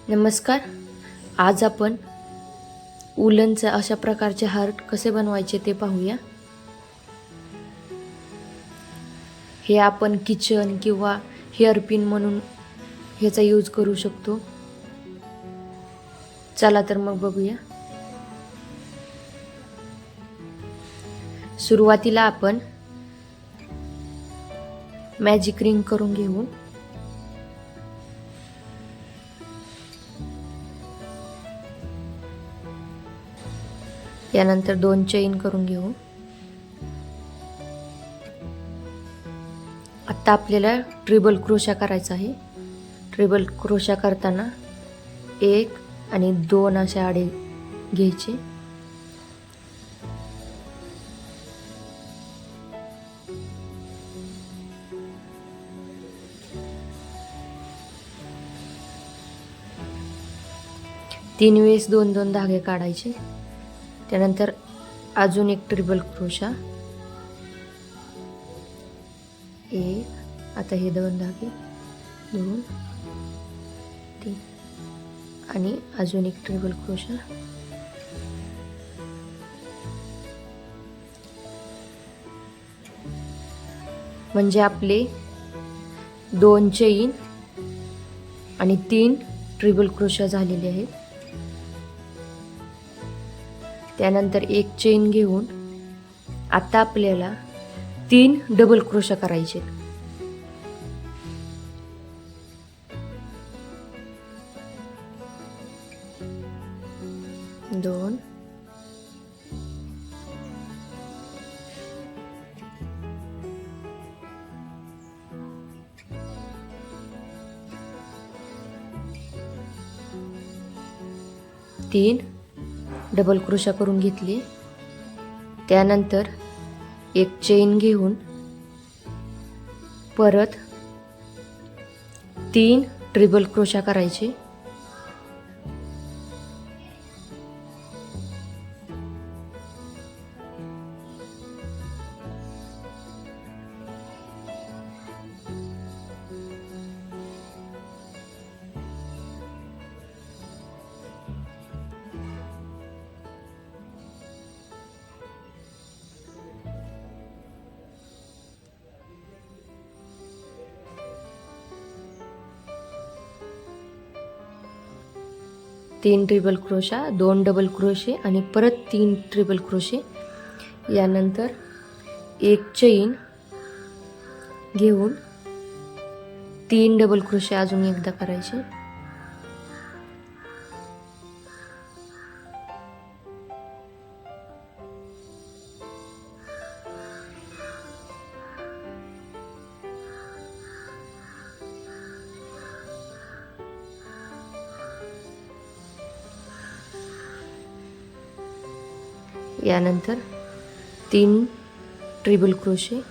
नमस्कार. आज आपण उलनचे अशा प्रकारचे हार्ट कसे बनवायचे ते पाहूया. हे आपण किचन किंवा हेअर पिन म्हणून ह्याचा यूज करू शकतो. चला तर मग बघूया. सुरुवातीला आपण मॅजिक रिंग करून घेऊ. यानंतर 2 चेन करून घेऊ. आता आपल्याला ट्रिपल क्रोशा करायचा आहे. ट्रिपल क्रोशा करताना 1 आणि 2 अशा आडे घ्यायचे. तीन वेळेस 2-2 धागे काढायचे. त्यानंतर अजून एक ट्रिपल क्रोशा, 1, आता हे 2 धागे, 2, 3 आणि अजून एक ट्रिपल क्रोशा. म्हणजे आपले 2 चेन आणि 3 ट्रिपल क्रोशा झालेले आहेत. त्यानंतर 1 चेन घेऊन आता आपल्याला 3 डबल क्रोशा करायचे. दोन, तीन डबल क्रोशा करून घेतली. त्यानंतर 1 चेन घेऊन परत 3 ट्रिपल क्रोशा करायचे. तीन ट्रिपल क्रोशा, 2 डबल क्रोशे आणि परत 3 ट्रिपल क्रोशे. यानंतर 1 चेन घेऊन 3 डबल क्रोशे अजून एकदा करायचे. यानंतर 3 ट्रिपल क्रोशे.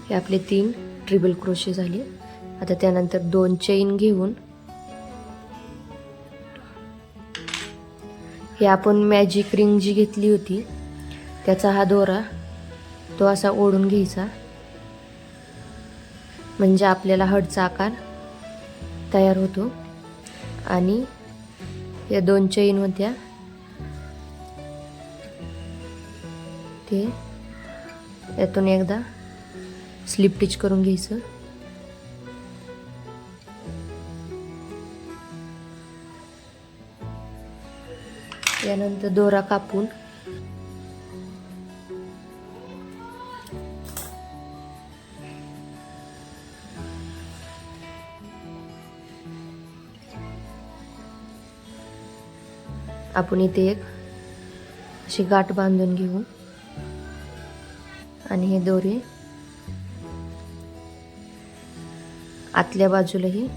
हे आपले 3 ट्रिपल क्रोशे झाले. आता त्यानंतर 2 चेन घेऊन हे आपण मॅजिक रिंग जी घेतली होती त्याचा हा दोरा तो असा ओढून घ्यायचा. म्हणजे आपल्याला हार्टचा आकार तयार होतो. आणि या 2 चेन होत्या ते यातून एकदा स्लिप टिच करून घ्यायचं. यानंतर दोरा कापून आपण इथे एक अशी गाठ बांधून घेऊ आणि हे दोरे आतल्या बाजूलाही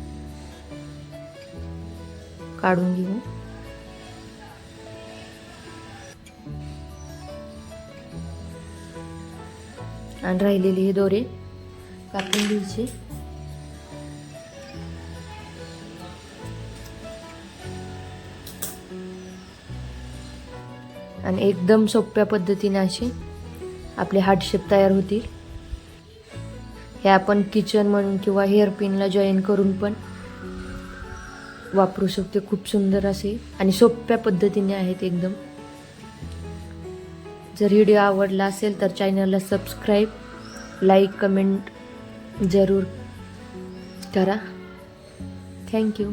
काढून घेऊ. आणि राहिलेले हे दोरे कापून घ्यायचे. आणि एकदम सोप्या पद्धतीने असे आपले हार्ट शेप तयार होतील. हे आपण किचन म्हणून किंवा हेअर पिनला जॉईन करून पण वापरू शकतो. खूप सुंदर असे आणि सोप्या पद्धतीने आहेत एकदम. जर व्हिडिओ आवडला असेल तर चॅनलला सबस्क्राईब, लाईक, कमेंट जरूर करा. थँक्यू.